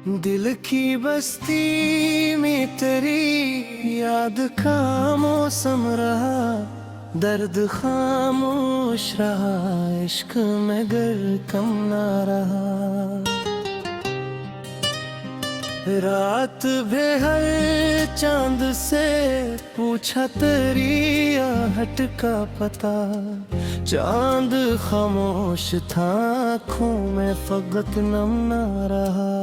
दिल की बस्ती में तेरी याद का मौसम रहा, दर्द खामोश रहा, इश्क में कम ना रहा। रात बेहर चांद से पूछा तेरी आहट का पता, चांद खामोश था, आँखों में फकत नम ना रहा।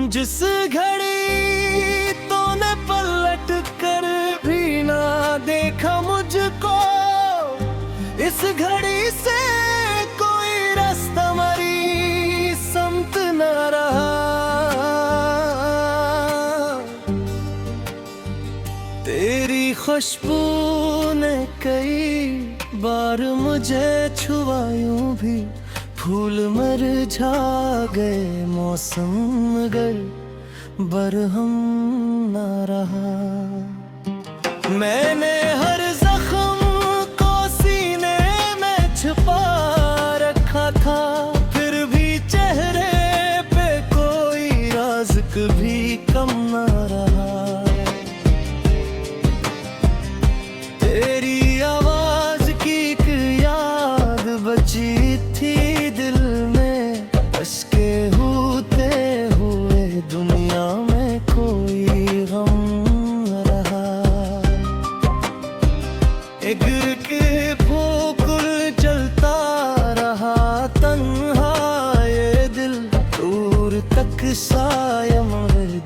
जिस घड़ी तूने पलट कर भी ना देखा मुझको, इस घड़ी से कोई रास्ता मरी समत ना रहा। तेरी खुशबू ने कई बार मुझे छुआ, यूं भी फूल मुरझा गए, मौसम मगर बरहम ना रहा। मैंने हर जख्म को सीने में छुपा रखा था, फिर भी चेहरे पे कोई राज कभी कम ना रहा। तेरी आवाज की एक याद बची थी दिल में, अश्के होते हुए दुनिया में कोई गम न रहा। गिर के फूकुल चलता रहा तन्हा ये दिल, दूर तक सायम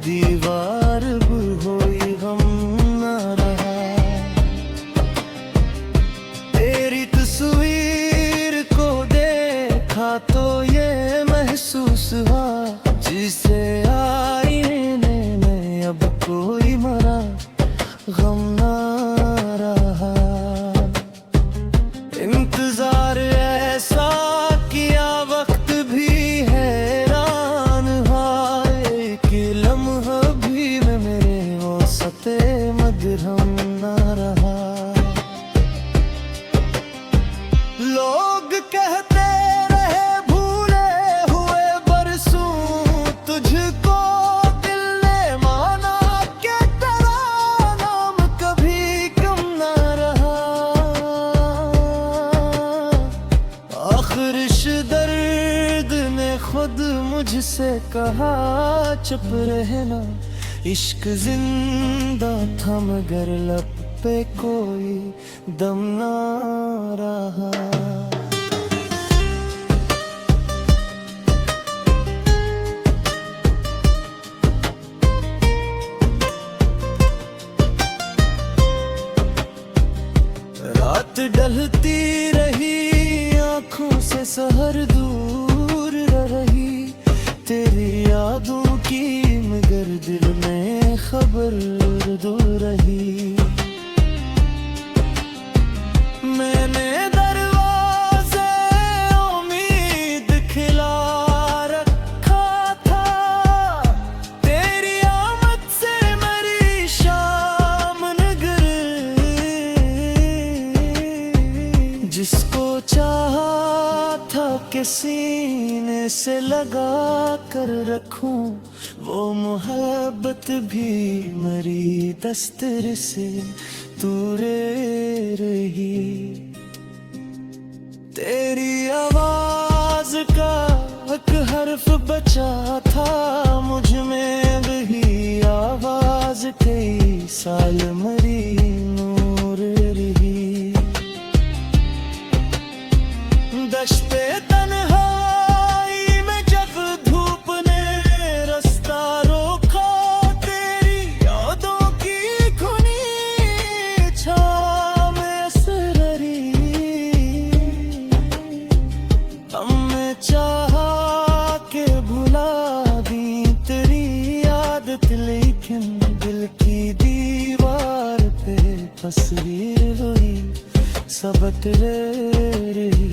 दीवार कोई गम न रहा। तेरी तस्वीर को देखा तो ये महसूस हुआ, जिसे आईने में अब कोई मरा गम ना रहा। इंतजार ऐसा किया वक्त भी हैरान हुआ, एक लम्हा भी में मेरे औसते मदरहम ना रहा। लोग कहते रहे भूले हुए बरसों तुझको, दिल ने माना कि तेरा नाम कभी कम ना रहा। आखिर इस दर्द ने खुद मुझसे कहा, चुप रहना, इश्क जिंदा था मगर लब पे कोई दम ना रहा। रात ढलती रही, आँखों से सहर दूर रही, तेरी यादों की मगर दिल में खबर दूर रही। मैंने दरवाज़े उम्मीद खिला रखा था, तेरी आमद से मेरी शाम नगर, जिसको चाहा था कि सीने से लगा कर रखूं, वो मोहब्बत भी मरी दस्तर से दूर रही। तेरी आवाज का एक हर्फ बचा था मुझ में, वही आवाज कई साल मरी नूर रही। दश्ते तन्हाई में जब धूप ने रास्ता रोका, तेरी यादों की खुनी छाँव में असररी। हमने चाहा के भुला दी तेरी आदत, लेकिन दिल की दीवार पे तस्वीर हुई सबक रही।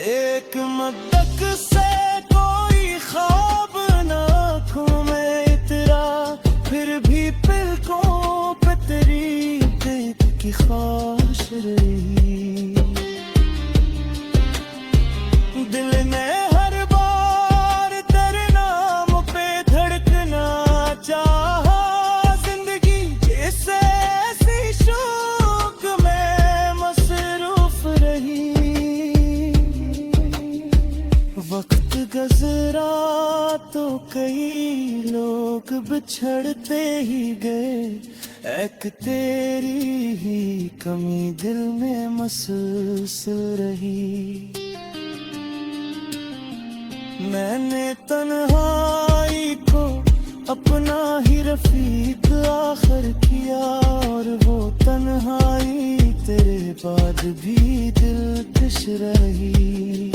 एक मदक से कोई ख्वाब ना आँखों में इतरा, फिर भी पलकों पे तेरी देख की ख्वाहिश रही। दिल ने हर बार रोक बिछड़ते ही गए, एक तेरी ही कमी दिल में मसलसल रही। मैंने तन्हाई को अपना ही रफीक आखिर किया, और वो तन्हाई तेरे बाद भी दिलकश रही।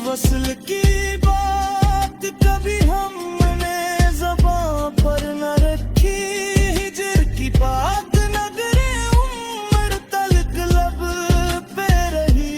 वसल की बात कभी हमने ज़बां पर न रखी, हिजर की बात नगरे उम्र तलक लब पे रही।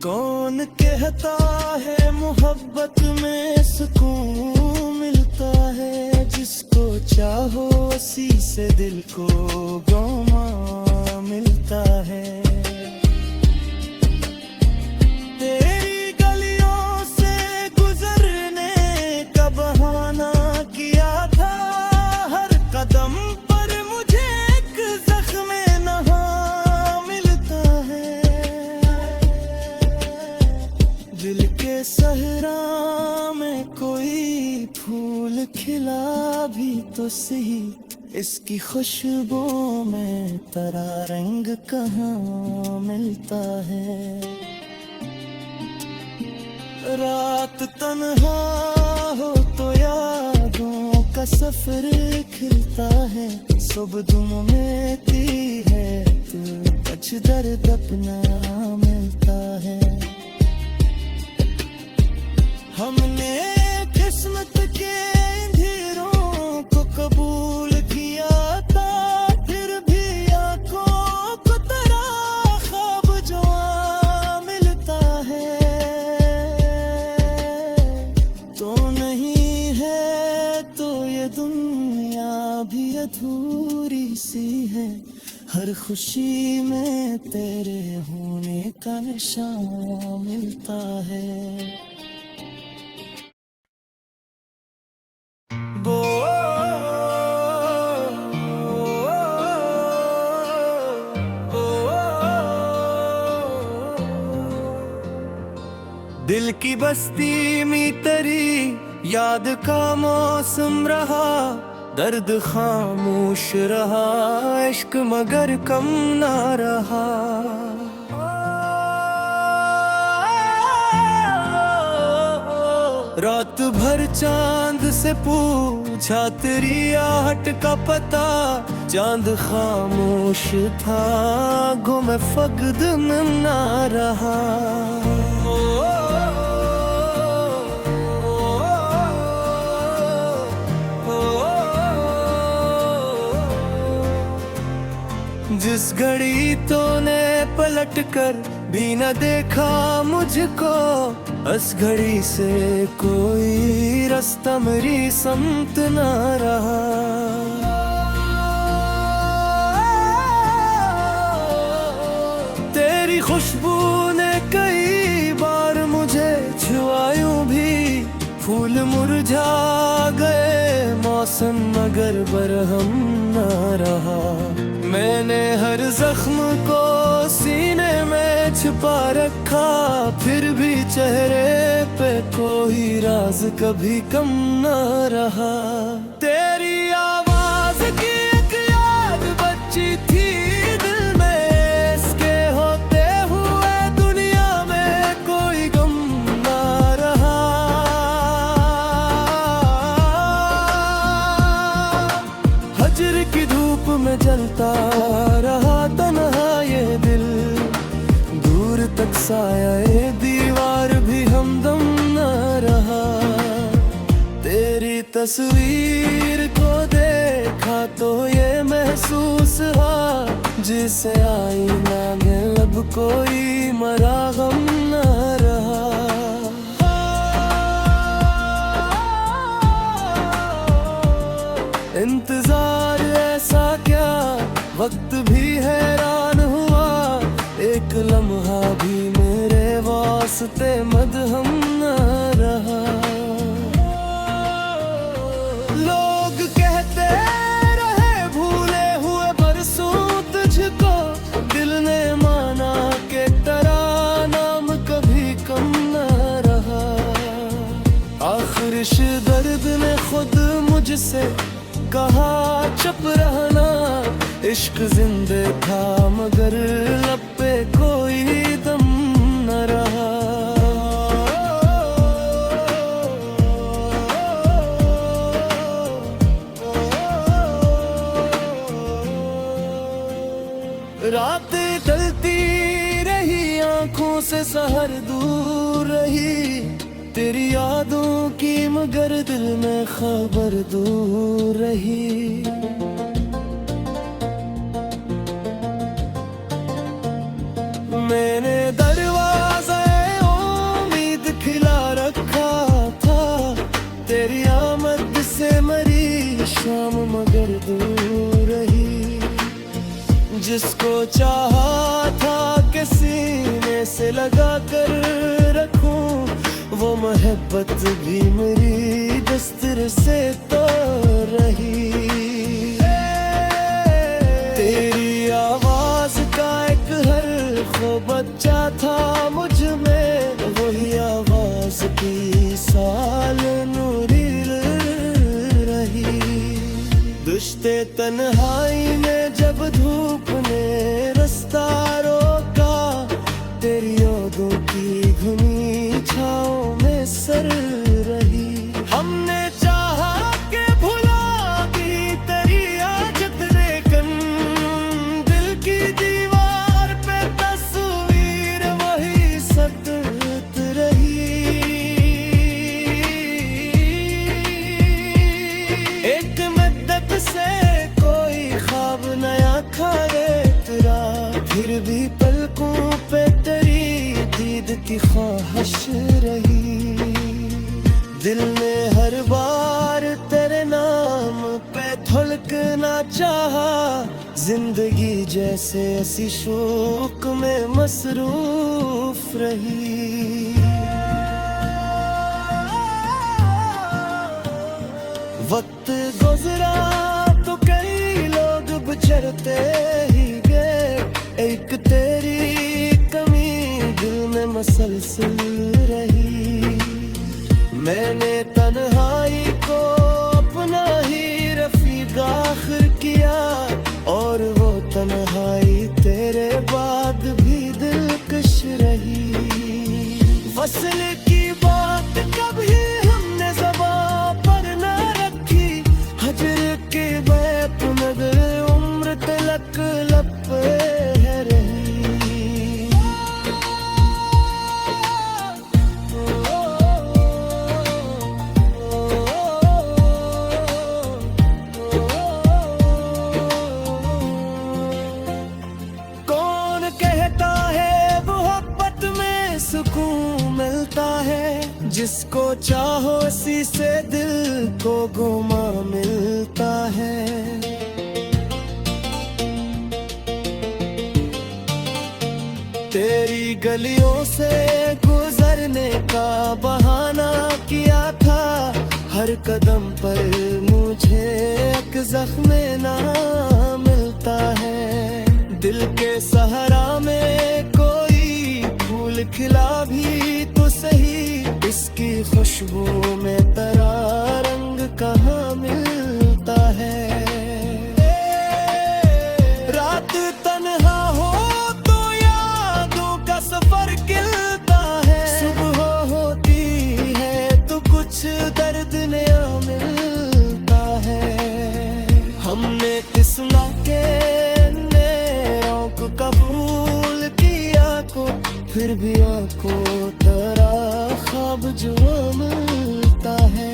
कौन कहता है मोहब्बत में सुकून मिलता है, जिसको चाहो उसी से दिल को गौमा मिलता है। तेरी गलियों से गुजरने का बहाना किया था, हर कदम पर मुझे एक जख्म नहा मिलता है। दिल के सहरा में कोई फूल खिला भी तो सही, इसकी खुशबू में तेरा रंग कहाँ मिलता है। रात तन्हा हो तो यादों का सफर खिलता है, सुबह दुम में ती है तो कुछ दर्द अपना मिलता है। हमने किस्मत के अंधेरों को कबूल किया था, फिर भी आंखों को तेरा ख्वाब जो मिलता है। तो नहीं है तो ये दुनिया भी अधूरी सी है, हर खुशी में तेरे होने का निशान मिलता है। दिल की बस्ती में तेरी याद का मौसम रहा, दर्द खामोश रहा, इश्क मगर कम ना रहा। रात भर चांद से पूछा तेरी आहट का पता, चांद खामोश था गुम फक़द में ना रहा। जिस घड़ी तूने पलट कर भी न देखा मुझको, उस घड़ी से कोई रास्ता मेरी समत न रहा। तेरी खुशबू ने कई बार मुझे छुआ यूं भी, फूल मुरझा गए मौसम मगर बरहम न रहा। मैंने हर जख्म को सीने में छुपा रखा, फिर भी चेहरे पे कोई राज कभी कम न रहा। तेरी आवाज की एक याद बची थी दिल में, इसके होते हुए दुनिया में कोई गम न रहा। हजर की धूप में जलता रहा तन्हा ये दिल, दूर तक साया ये दीवार भी हमदम न रहा। तेरी तस्वीर को देखा तो ये महसूस हुआ, जिसे आईना में अब कोई मरा गम न रहा। इंतजार ऐसा क्या, वक्त भी हैरान हुआ, एक लम्हा भी मेरे वास्ते मदहम न रहा। पुरश दर्द ने खुद मुझसे कहा चुप रहना, इश्क जिंदे था मगर लब पे कोई दम न रहा। रातें ढलती रही, आंखों से सहर दूर रही, तेरी यादों की मगर दिल में खबर दूर रही। मैंने दरवाज़ा उम्मीद खिला रखा था, तेरी आमद से मरी शाम मगर दूर रही। जिसको चाहा था कि सीने से लगा कर रखूं, वो मोहब्बत भी मेरी दस्तूर से तो रही। तेरी आवाज का एक हर्फ बच्चा था मुझ में, वही आवाज की साल नूरी रही। दुश्ते तन्हाई में जब धूप ने रास्ता रोका, तेरी यादों की घनी छाँव में सर रही। हमने चाहा कि भुला दी तेरी आदत, लेकिन दिल की दीवार पे तस्वीर वही सतत रही। एक मद्दत से कोई ख्वाब नया खाए तेरा, फिर भी पलकों पे तेरी दीद की ख्वाहिश रही। दिल ने हर बार तेरे नाम पे धड़कना चाहा, जिंदगी जैसे ऐसी शौक में मसरूफ रही। वक्त गुजरा तो कई लोग बिछड़ते ही गए, एक तेरी कमी दिल में मसलसल रही। मैंने तन्हाई को अपना ही रफीक आखिर किया, और वो तन्हाई तेरे बाद भी दिलकश रही। वसल की बात कभी हमने ज़बान पर न रखी, हजर के बैप नगर उम्र तलक लब पे है रही। कौन कहता है मोहब्बत में सुकून मिलता है, जिसको चाहो उसी से दिल को गुमा मिलता है। तेरी गलियों से गुजरने का बहाना किया था, हर कदम पर मुझे एक ज़ख्म ना मिलता है। दिल के सहारा में कोई फूल खिला भी तो सही, इसकी खुशबू में तेरा रंग कहाँ मिलता है। रात तन्हा हो तो यादों का सफर गिलता है, सुबह होती है तो कुछ दर्द नया मिलता है। हमने किस्म के नैरों को कबूल किया को, फिर भी आंखों तेरा ख्वाब जो मिलता है।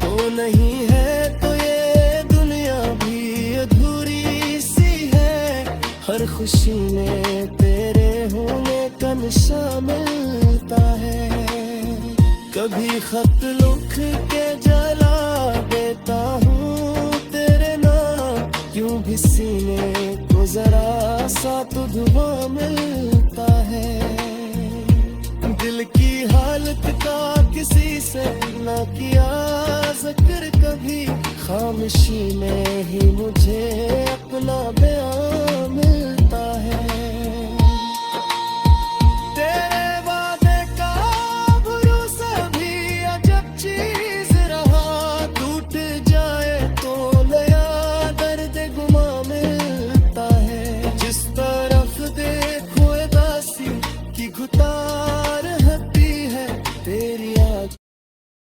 तो नहीं है तो ये दुनिया भी अधूरी सी है, हर खुशी में तेरे होने का निशान मिलता है। कभी खत लिख के जला देता हूँ तेरे नाम, यूं भी सीने को जरा सा तो धुआं मिलता है। दिल की हालत का किसी से ना किया जिक्र कभी, खामोशी में ही मुझे अपना बयान मिलता है।